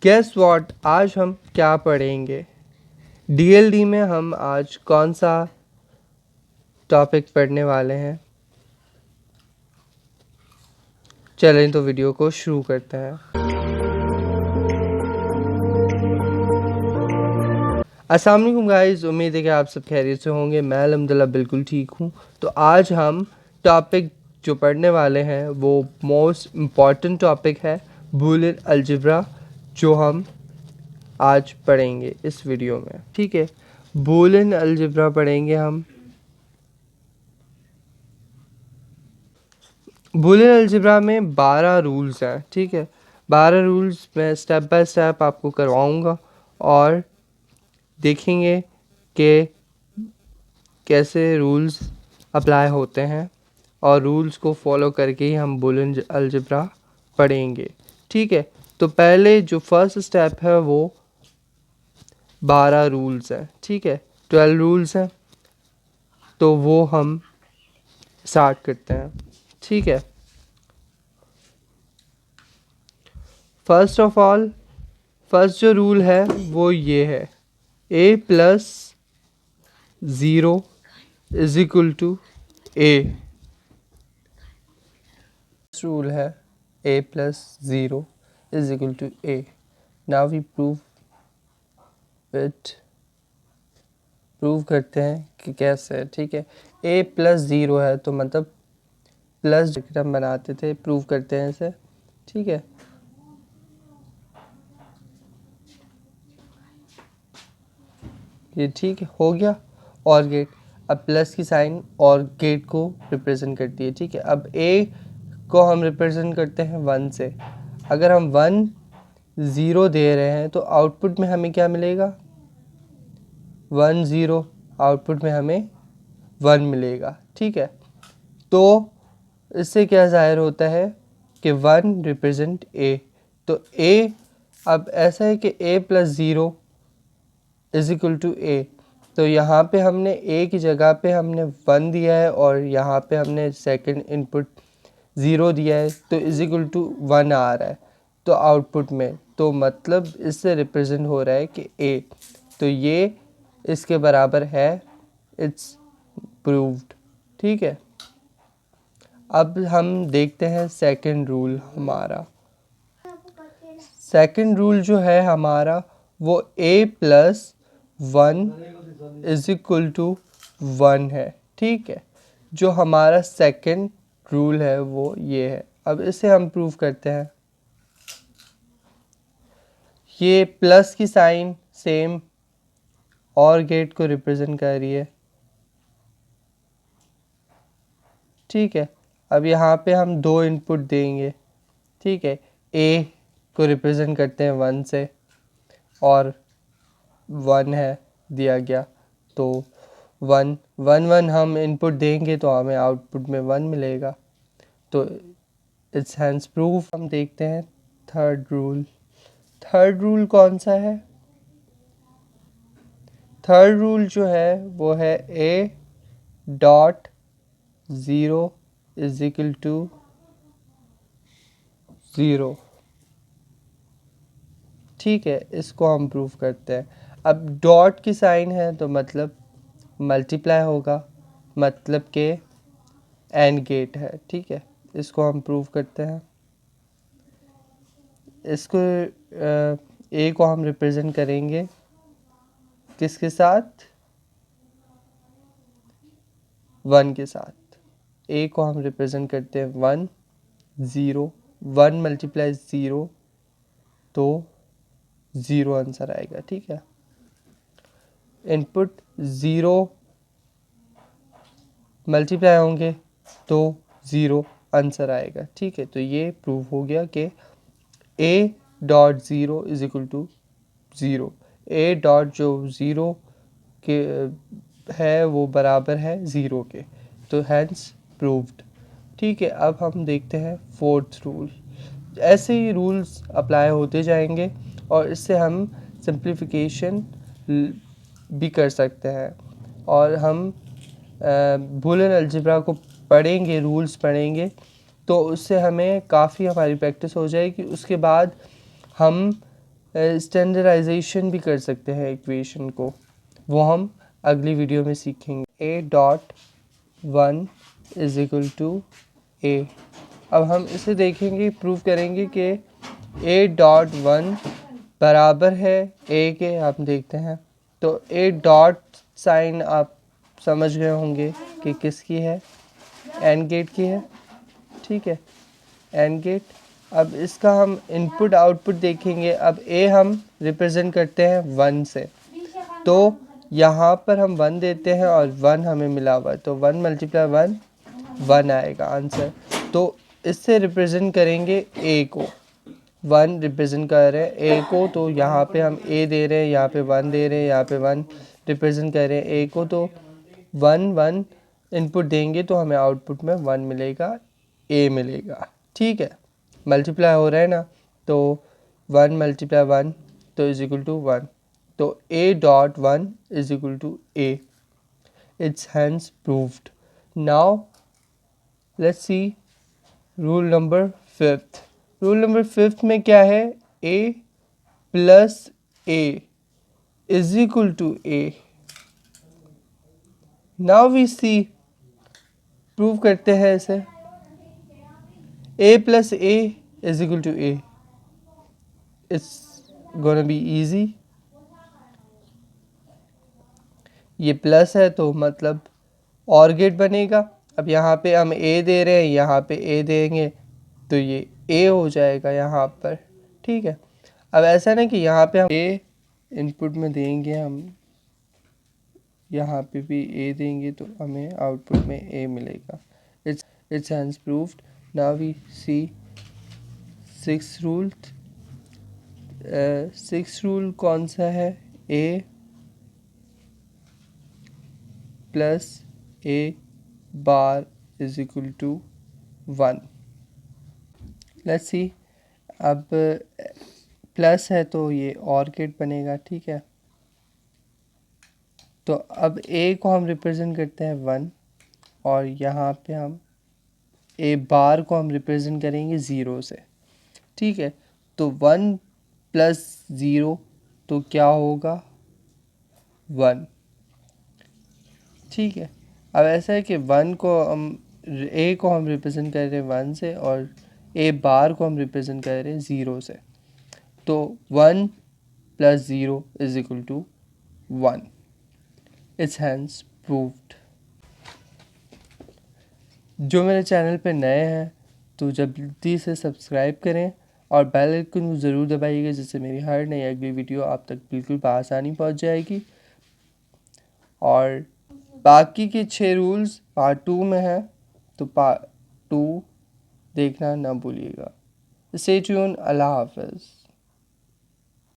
Guess what, आज हम क्या पढ़ेंगे। डीएलडी में हम आज कौन सा टॉपिक पढ़ने वाले हैं। चलें तो वीडियो को शुरू करते हैं। अस्सलाम वालेकुम गाइस, उम्मीद है कि आप सब खैरियत से होंगे। मैं अल्हम्दुलिल्लाह बिल्कुल ठीक हूँ। तो आज हम टॉपिक जो पढ़ने वाले हैं वो मोस्ट इम्पॉर्टेंट टॉपिक है बूलियन अलजेब्रा, जो हम आज पढ़ेंगे इस वीडियो में। ठीक है, बूलियन अलजेब्रा पढ़ेंगे हम। बूलियन अलजेब्रा में 12 रूल्स हैं। ठीक है, 12 रूल्स मैं स्टेप बाय स्टेप आपको करवाऊंगा और देखेंगे कि कैसे रूल्स अप्लाई होते हैं और रूल्स को फॉलो करके ही हम बूलियन अलजेब्रा पढ़ेंगे। ठीक है, तो पहले जो फर्स्ट स्टेप है वो 12 रूल्स हैं। ठीक है, 12 रूल्स हैं, तो वो हम स्टार्ट करते हैं। ठीक है, फर्स्ट ऑफ ऑल फर्स्ट जो रूल है वो ये है, a plus zero is equal to a। Rule है a plus zero is equal to a। Now we prove करते हैं कि कैसे है। ठीक है, a प्लस ज़ीरो है तो मतलब प्लस हम बनाते थे, प्रूव करते हैं इसे। ठीक है, ये ठीक हो गया। और गेट, अब प्लस की साइन और गेट को रिप्रेजेंट करती है। ठीक है, अब ए को हम रिप्रेजेंट करते हैं 1 से। अगर हम 1 0 दे रहे हैं तो आउटपुट में हमें क्या मिलेगा, 1 0। आउटपुट में हमें 1 मिलेगा। ठीक है, तो इससे क्या ज़ाहिर होता है कि 1 रिप्रेजेंट ए। तो ए, अब ऐसा है कि a plus zero is equal to a. तो यहाँ पे हमने a की जगह पे हमने 1 दिया है और यहाँ पे हमने सेकंड इनपुट 0 दिया है, तो इज इक्वल टू 1 आ रहा है तो आउटपुट में। तो मतलब इससे रिप्रेजेंट हो रहा है कि a, तो ये इसके बराबर है। It's proved. ठीक है, अब हम देखते हैं सेकंड रूल हमारा। सेकंड रूल जो है हमारा वो a plus 1 is equal to 1 है। ठीक है, जो हमारा सेकंड रूल है वो ये है। अब इसे हम प्रूव करते हैं। ये प्लस की साइन सेम और गेट को रिप्रेजेंट कर रही है। ठीक है, अब यहाँ पे हम 2 इनपुट देंगे। ठीक है, a को रिप्रेजेंट करते हैं 1 से और 1 है दिया गया, तो 1 1 1 हम इनपुट देंगे तो हमें आउटपुट में 1 मिलेगा। तो इट्स हैंस प्रूफ। हम देखते हैं थर्ड रूल। थर्ड रूल कौन सा है। थर्ड रूल जो है वो है a dot zero is equal to 0। ठीक है, इसको हम प्रूव करते हैं। अब डॉट की साइन है तो मतलब मल्टीप्लाई होगा, मतलब के एंड गेट है। ठीक है, इसको हम प्रूव करते हैं। इसको ए को हम रिप्रेजेंट करेंगे किसके साथ, 1 के साथ। ए को हम रिप्रेजेंट करते हैं 1 0। 1 मल्टीप्लाई 0 तो 0 आंसर आएगा। ठीक है, इनपुट 0 मल्टीप्लाई होंगे तो 0 आंसर आएगा। ठीक है, तो ये प्रूव हो गया कि a dot zero is equal to 0। a dot जो 0 के है वो बराबर है 0 के, तो हैंस प्रूव्ड। ठीक है, अब हम देखते हैं फोर्थ रूल। ऐसे ही रूल्स अप्लाई होते जाएंगे और इससे हम सिंप्लीफिकेशन भी कर सकते हैं और हम बूलियन अलजेब्रा को पढ़ेंगे, रूल्स पढ़ेंगे, तो उससे हमें काफ़ी हमारी प्रैक्टिस हो जाएगी। उसके बाद हम स्टैंडर्डाइजेशन भी कर सकते हैं इक्वेशन को, वो हम अगली वीडियो में सीखेंगे। a dot 1 is equal to a। अब हम इसे देखेंगे, प्रूव करेंगे कि a डॉट 1 बराबर है a के। आप देखते हैं तो a डॉट साइन आप समझ गए होंगे कि किसकी है, एंड गेट की है, ठीक है, एंड गेट। अब इसका हम इनपुट आउटपुट देखेंगे। अब a हम रिप्रेजेंट करते हैं 1 से, तो यहाँ पर हम 1 देते हैं और 1 हमें मिला हुआ है, तो 1 मल्टीप्लाई 1 1 आएगा आंसर। तो इससे रिप्रेजेंट करेंगे a को, 1 रिप्रेजेंट कर रहे हैं a को, तो यहाँ पे हम a दे रहे हैं, यहाँ पे 1 दे रहे हैं, यहाँ पे 1 रिप्रेजेंट कर रहे हैं a को, तो 1 1 इनपुट देंगे तो हमें आउटपुट में 1 मिलेगा, a मिलेगा, ठीक है। मल्टीप्लाई हो रहा है ना, तो 1 मल्टीप्लाई 1 तो इज इक्वल टू 1, तो a dot 1 is equal to a। It's hence proved. Now let's see rule number 5। Rule number 5 में क्या है, a plus a is equal to a। Now we see, prove करते हैं इसे। a plus a is equal to a, it's gonna be easy. ये plus है तो मतलब और गेट बनेगा। अब यहाँ पे हम a दे रहे हैं, यहाँ पे a देंगे तो ये a हो जाएगा यहाँ पर, ठीक है। अब ऐसा ना कि यहाँ पे हम a इनपुट में देंगे, हम यहाँ पे भी a देंगे तो हमें आउटपुट में a मिलेगा। It's hence proved. Now we see 6th rule. 6th rule कौन सा है, a plus a bar is equal to 1। Let's see, अब प्लस है तो ये और गेट बनेगा, ठीक है। तो अब a को हम रिप्रेजेंट करते हैं 1 और यहाँ पे हम a बार को हम रिप्रेजेंट करेंगे 0 से, ठीक है। तो 1 प्लस 0 तो क्या होगा, 1, ठीक है। अब ऐसा है कि 1 को हम a को हम रिप्रेजेंट कर रहे हैं 1 से और a बार को हम रिप्रेजेंट कर रहे हैं 0 से, तो 1 plus 0 is equal to 1। It's hence proved. जो मेरे चैनल पे नए हैं तो जल्दी से सब्सक्राइब करें और बेल आइकन को ज़रूर दबाइएगा, जिससे मेरी हर नई अगली वीडियो आप तक बिल्कुल बआसानी पहुंच जाएगी। और बाकी के 6 रूल्स पार्ट 2 में है, तो पार्ट 2 देखना ना भूलिएगा। Stay tune. अल्लाह हाफ़िज़।